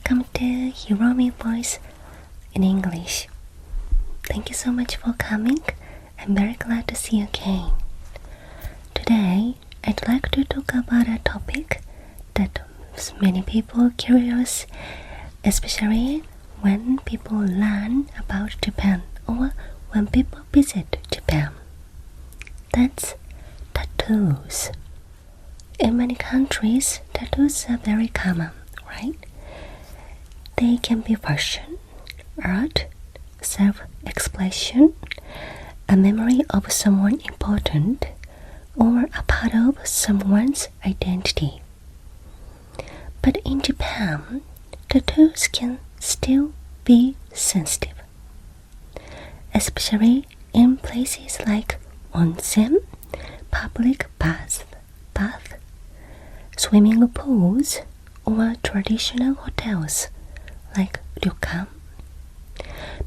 welcome to Hiromi Voice in English. Thank you so much for coming. I'm very glad to see you again. Today, I'd like to talk about a topic that many people are curious, especially when people learn about Japan or when people visit Japan. That's tattoos. In many countries, tattoos are very common, right? They can be fashion, art, self-expression, a memory of someone important, or a part of someone's identity. But in Japan, tattoos can still be sensitive, especially in places like onsen, public bath, swimming pools, or traditional hotels like ryokan.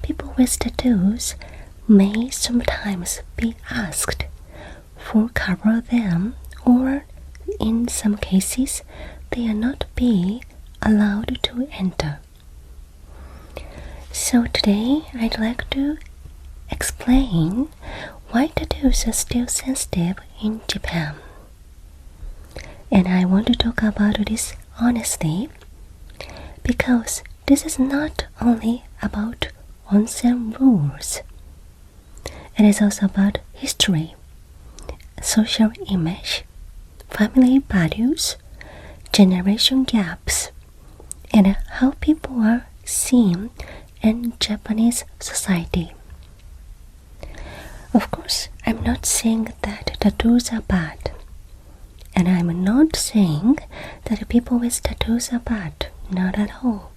People with tattoos may sometimes be asked to cover them, or in some cases they are not be allowed to enter. So today I'd like to explain why tattoos are still sensitive in Japan. And I want to talk about this honestly because this is not only about onsen rules. It is also about history, social image, family values, generation gaps, and how people are seen in Japanese society. Of course, I'm not saying that tattoos are bad. And I'm not saying that people with tattoos are bad, not at all.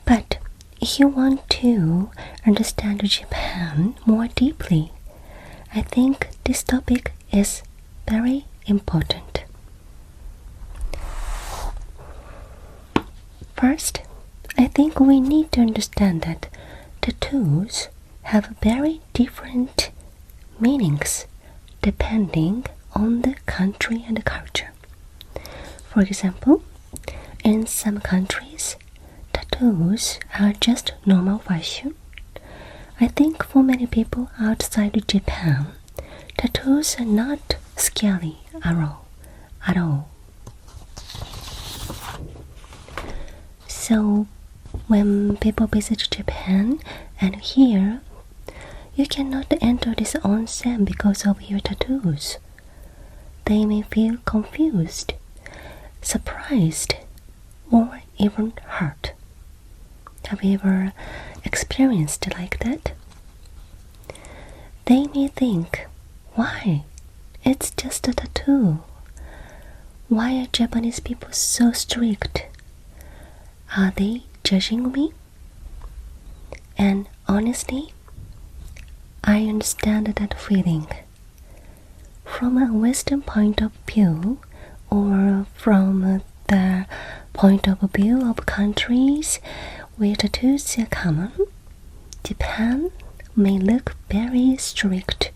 But if you want to understand Japan more deeply, I think this topic is very important. First, I think we need to understand that tattoos have very different meanings depending on the country and the culture. For example, in some countries, tattoos are just normal fashion. I think for many people outside Japan, tattoos are not scary at all. So, when people visit Japan and here, you cannot enter this onsen because of your tattoos. They may feel confused, surprised, or even hurt. Have you ever experienced like that? They may think, why? It's just a tattoo. Why are Japanese people so strict? Are they judging me? And honestly, I understand that feeling. From a Western point of view, or from the point of view of countries where tattoos are common, Japan may look very strict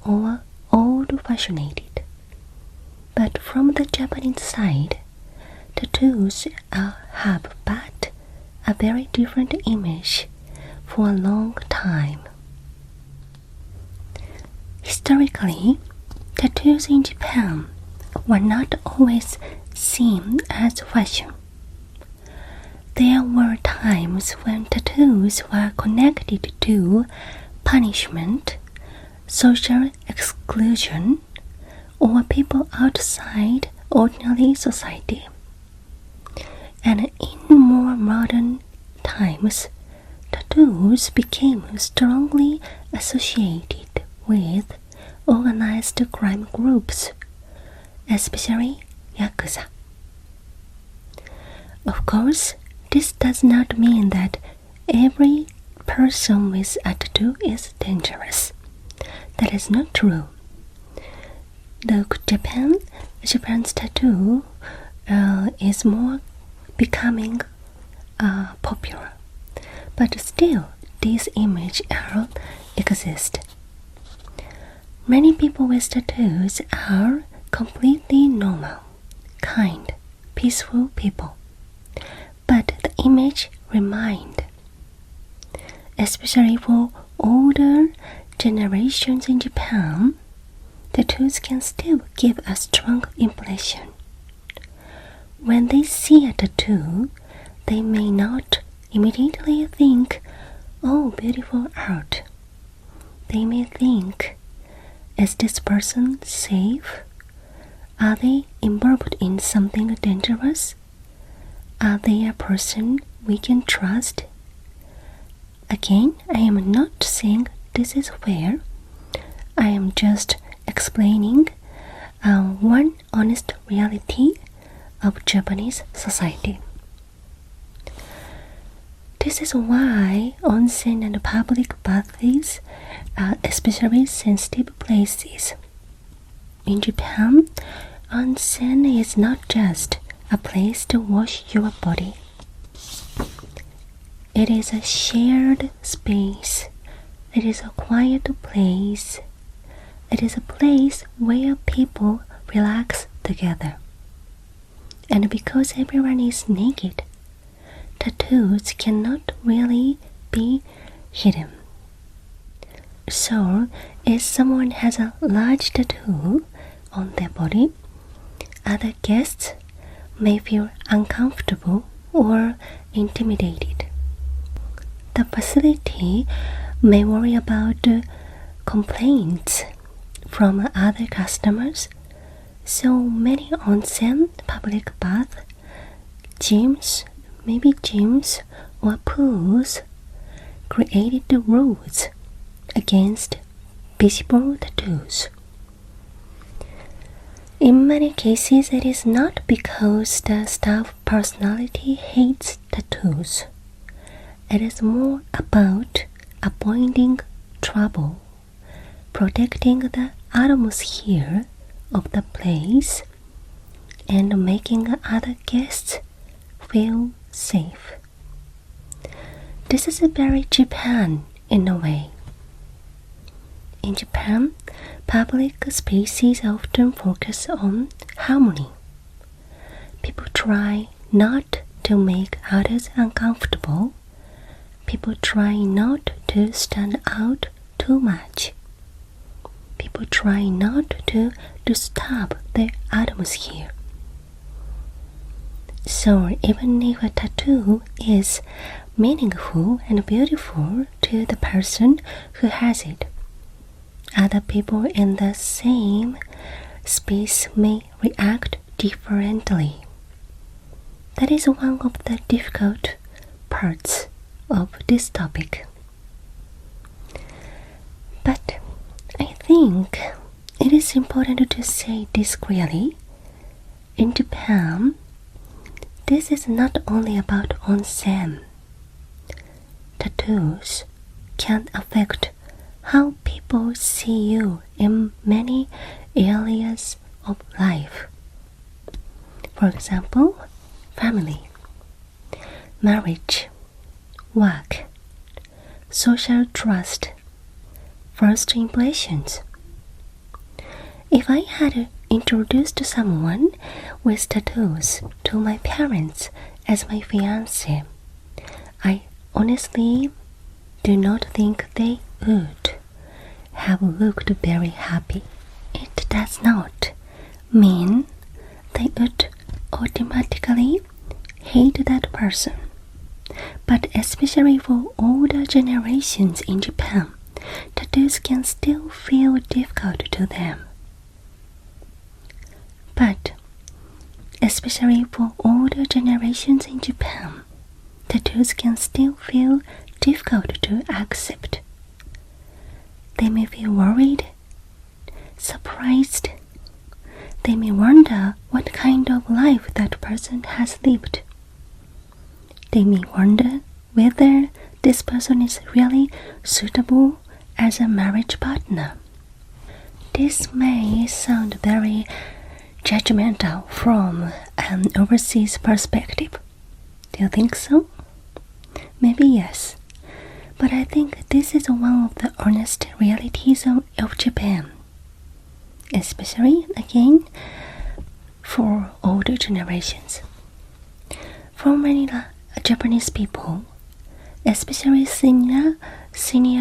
or old-fashioned. But from the Japanese side, tattoos have had a very different image for a long time. Historically, tattoos in Japan were not always seen as fashion. There were times when tattoos were connected to punishment, social exclusion, or people outside ordinary society. And in more modern times, tattoos became strongly associated with organized crime groups, especially yakuza. Of course, this does not mean that every person with a tattoo is dangerous. That is not true. Japan's tattoo is more becoming popular, but still these images exist. Many people with tattoos are completely normal, kind, peaceful people. image remind. Especially for older generations in Japan, tattoos can still give a strong impression. When they see a tattoo, they may not immediately think, "Oh, beautiful art." They may think, "Is this person safe? Are they involved in something dangerous? Are they a person we can trust?" Again, I am not saying this is fair. I am just explaining one honest reality of Japanese society. This is why onsen and public baths are especially sensitive places. In Japan, onsen is not just a place to wash your body. It is a shared space. It is a quiet place. It is a place where people relax together. And because everyone is naked, tattoos cannot really be hidden. So, if someone has a large tattoo on their body, other guests may feel uncomfortable or intimidated. The facility may worry about complaints from other customers, so many onsen, public bath, gyms, maybe gyms or pools, created the rules against visible tattoos. In many cases, it is not because the staff personality hates tattoos. It is more about avoiding trouble, protecting the atmosphere of the place, and making other guests feel safe. This is very Japan in a way. In Japan, public spaces often focus on harmony. People try not to make others uncomfortable. People try not to stand out too much. People try not to disturb the atmosphere. So even if a tattoo is meaningful and beautiful to the person who has it, other people in the same space may react differently. That is one of the difficult parts of this topic. But I think it is important to say this clearly. In Japan, this is not only about onsen. Tattoos can affect how people see you in many areas of life. For example, family, marriage, work, social trust, first impressions. If I had introduced someone with tattoos to my parents as my fiancé, I honestly do not think they would have looked very happy. It does not mean they would automatically hate that person. But especially for older generations in Japan, tattoos can still feel difficult to them. But especially for older generations in Japan, tattoos can still feel difficult to accept. They may feel worried, surprised. They may wonder what kind of life that person has lived. They may wonder whether this person is really suitable as a marriage partner. This may sound very judgmental from an overseas perspective. Do you think so? Maybe yes. But I think this is one of the honest realities of Japan, especially, again, for older generations. For many Japanese people, especially senior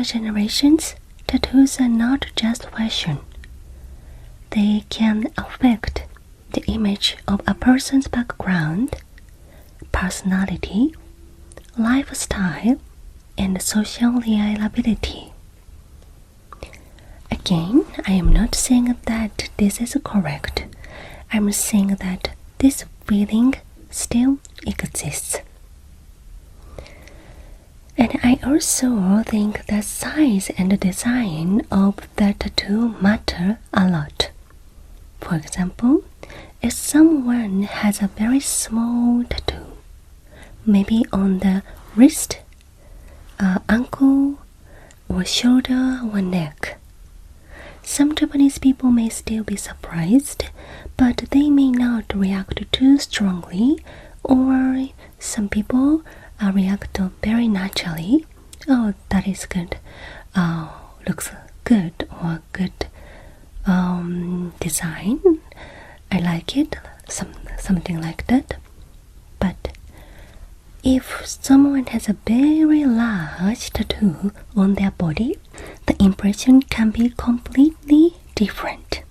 generations, tattoos are not just fashion. They can affect the image of a person's background, personality, lifestyle, and social reliability. Again, I am not saying that this is correct. I'm saying that this feeling still exists. And I also think the size and design of the tattoo matter a lot. For example, if someone has a very small tattoo, maybe on the wrist, ankle, or shoulder or neck, some Japanese people may still be surprised, but they may not react too strongly, or some people react very naturally. Oh, that is good. Looks good, or good design. I like it. Something like that. But if someone has a very large tattoo on their body, the impression can be completely different.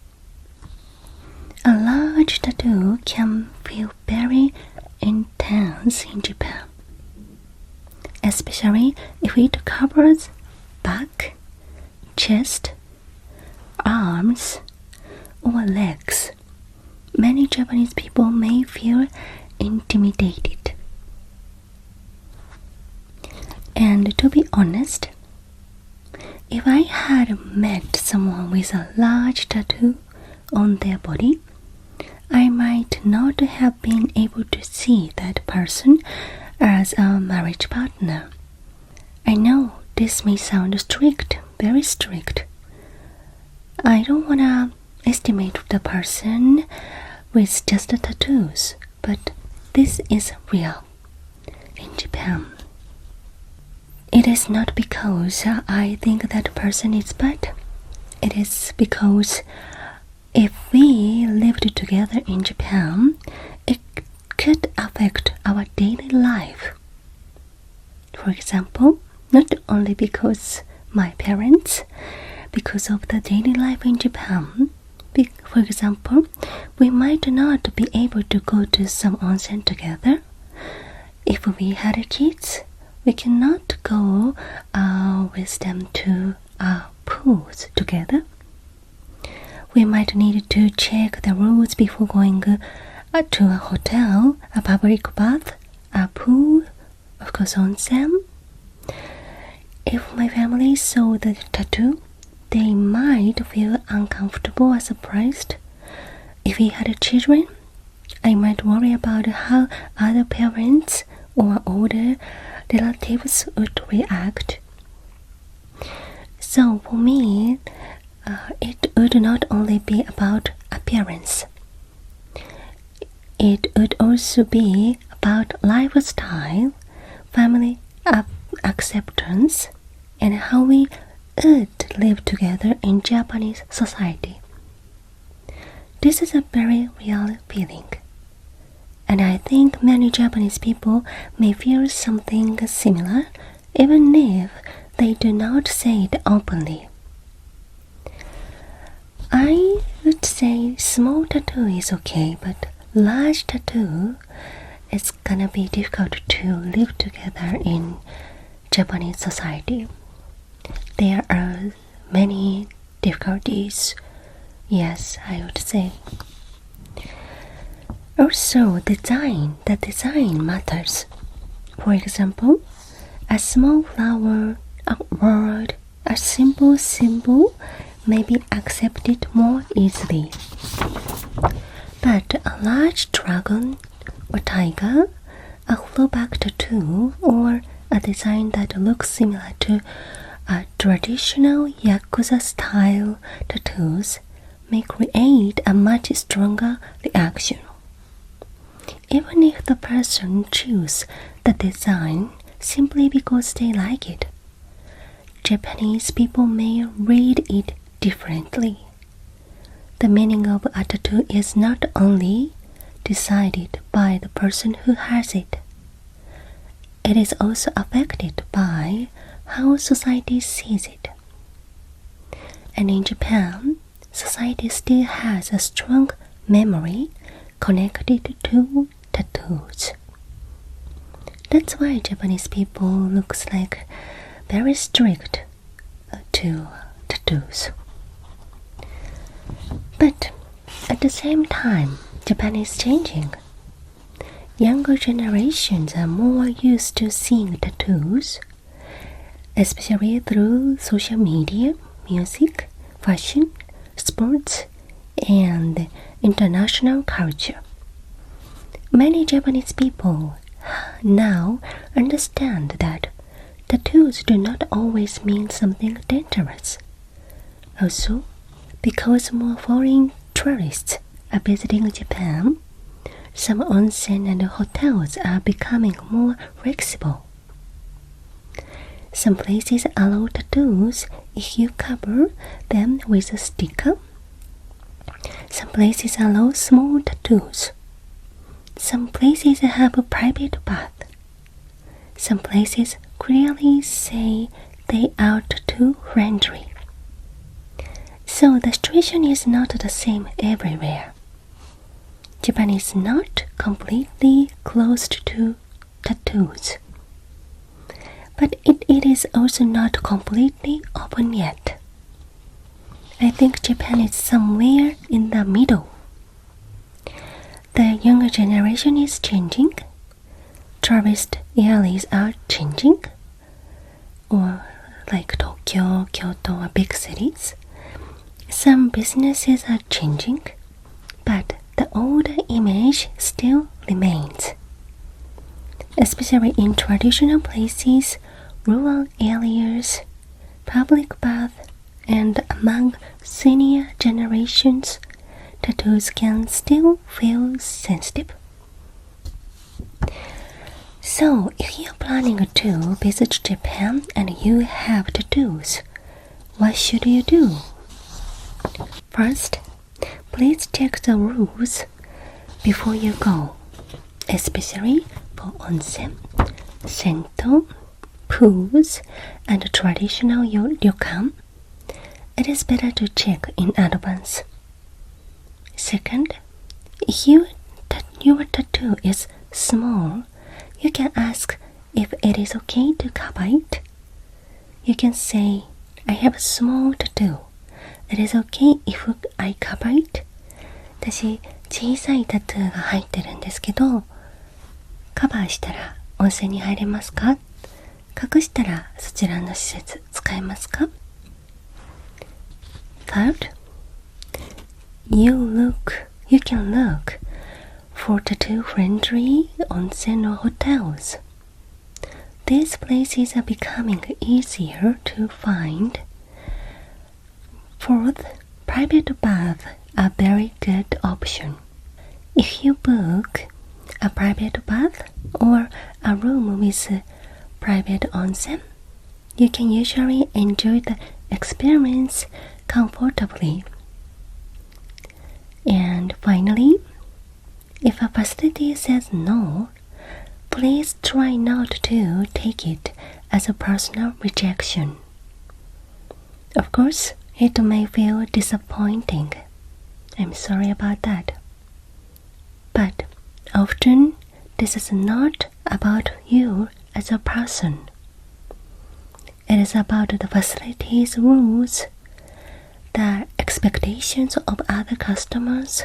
A large tattoo can feel very intense in Japan, especially if it covers back, chest, arms, or legs. Many Japanese people may feel intimidated. And to be honest, if I had met someone with a large tattoo on their body, I might not have been able to see that person as a marriage partner. I know this may sound strict, very strict. I don't want to estimate the person with just the tattoos, but this is real in Japan. It is not because I think that person is bad. It is because if we lived together in Japan, it could affect our daily life. For example, not only because my parents, because of the daily life in Japan. For example, we might not be able to go to some onsen together. If we had kids, we cannot go with them to pools together. We might need to check the rules before going to a hotel, a public bath, a pool, of course onsen. If my family saw the tattoo, they might feel uncomfortable or surprised. If we had children, I might worry about how other parents or older relatives would react. So for me, it would not only be about appearance. It would also be about lifestyle, family acceptance, and how we would live together in Japanese society. This is a very real feeling, and I think many Japanese people may feel something similar, even if they do not say it openly. I would say small tattoo is okay, but large tattoo is gonna be difficult to live together in Japanese society. There are many difficulties, yes, I would say. Also, the design matters. For example, a small flower, a word, a simple symbol may be accepted more easily. But a large dragon or tiger, a flowback tattoo, or a design that looks similar to a traditional yakuza style tattoos may create a much stronger reaction. Even if the person chooses the design simply because they like it, Japanese people may read it differently. The meaning of a tattoo is not only decided by the person who has it. it is also affected by how society sees it. And in Japan, society still has a strong memory connected to tattoos. That's why Japanese people looks like very strict to tattoos. But at the same time, Japan is changing. Younger generations are more used to seeing tattoos, especially through social media, music, fashion, sports, and international culture. Many Japanese people now understand that tattoos do not always mean something dangerous. Also, because more foreign tourists are visiting Japan, some onsen and hotels are becoming more flexible. Some places allow tattoos if you cover them with a sticker. Some places allow small tattoos. Some places have a private bath. Some places clearly say they are tattoo friendly. So the situation is not the same everywhere. Japan is not completely closed to tattoos, but it is also not completely open yet. I think Japan is somewhere in the middle. The younger generation is changing, tourist areas are changing, or like Tokyo, Kyoto are big cities. Some businesses are changing, but the old image still remains. Especially in traditional places, rural areas, public baths, and among senior generations, tattoos can still feel sensitive. So, if you're planning to visit Japan and you have tattoos, what should you do? First, please check the rules before you go, especially for onsen, sento, pools, and traditional ryokan. It is better to check in advance. Second, if your tattoo is small, you can ask if it is okay to cover it. You can say, I have a small tattoo. It is okay if I cover it? 私、小さいタトゥーが入ってるんですけど、カバーしたら温泉に入れますか？隠したらそちらの施設使えますか？ Third, you can look for tattoo-friendly onsen or hotels. These places are becoming easier to find. Fourth, private baths are a very good option. If you book a private bath or a room with a private onsen, you can usually enjoy the experience comfortably. And finally, if a facility says no, please try not to take it as a personal rejection. Of course, it may feel disappointing. I'm sorry about that. But often, this is not about you as a person. It is about the facility's rules, the expectations of other customers,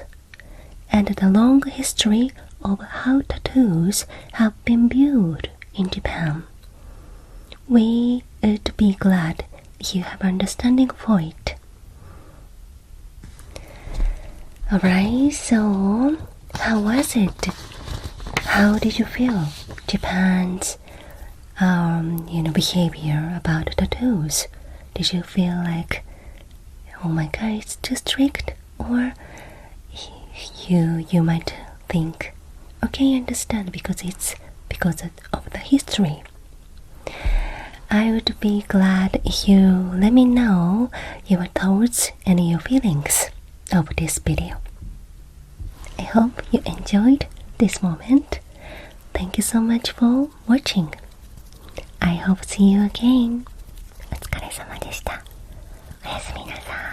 and the long history of how tattoos have been viewed in Japan. We would be glad if you have understanding for it. Alright, so how was it? How did you feel Japan's behavior about tattoos? Did you feel like, oh my god, it's too strict? Or you might think, okay, I understand because it's because of the history. I would be glad if you let me know your thoughts and your feelings of this video. I hope you enjoyed this moment. Thank you so much for watching. I hope see you again. お疲れ様でした。おやすみなさい。